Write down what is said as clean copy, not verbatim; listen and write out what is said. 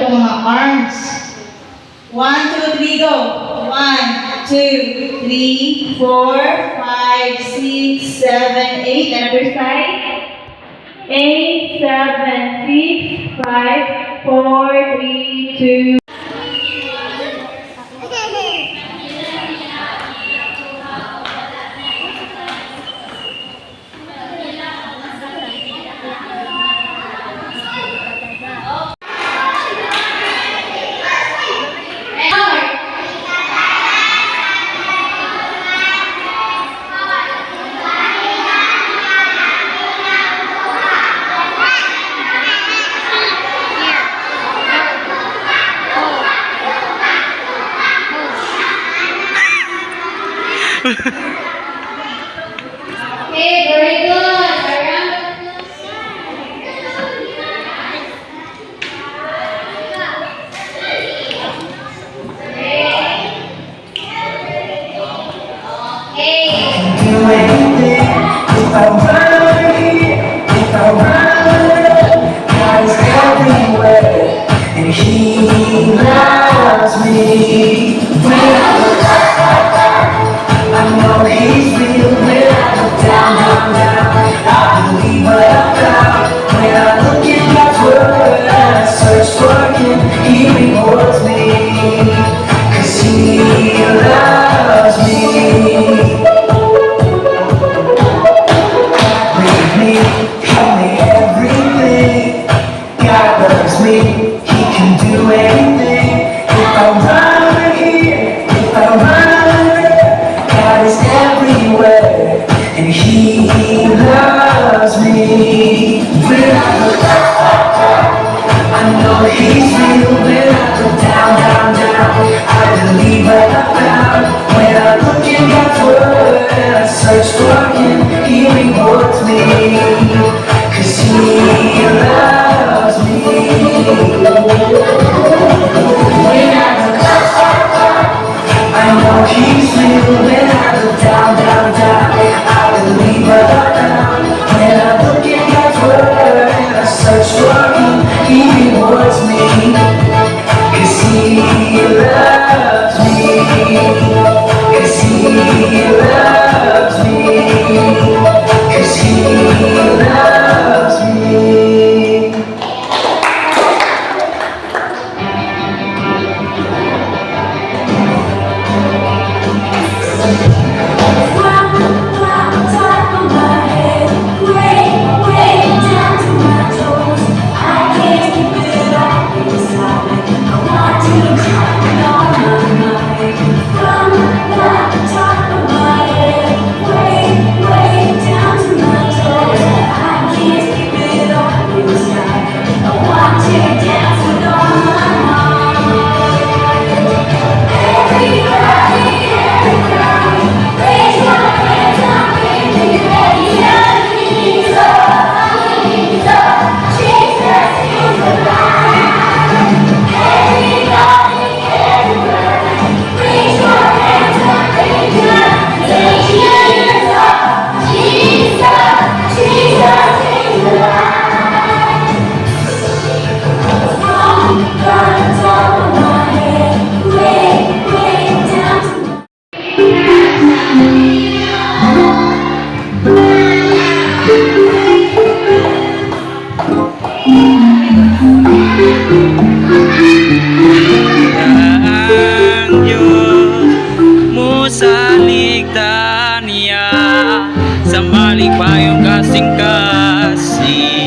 ang mga arms. 1, 2, 3, go. 1, 2, 3, 4, 5, 6, 7, 8. Another side. 8, 7, 6, 5, 4, 3, 2. Okay, very good. Do anything if I run here, if I run, God is everywhere, and He loves me. When I look up, I know He's real. When I look down, down, down, I believe what I found. When I look in God's word and I search for Him, He rewards me, 'cause He loves me. He made everything. God loves me. He can do anything. If I run here, if I run, God is everywhere, and He loves me. When I look up, I know He's real. When I look down, down, down, I believe what I found. When I look in God's word and I search for Him, He rewards me, 'cause He loves me. When I look up, I know He's real. When I look down, down, down, I believe what I found. When I look in God's word and I search for Him, He rewards me, 'cause He loves me, 'cause He loves me, 'cause He loves me. Ang Diyos mo sa ligtaan niya, sa maligpayong kasing-kasing.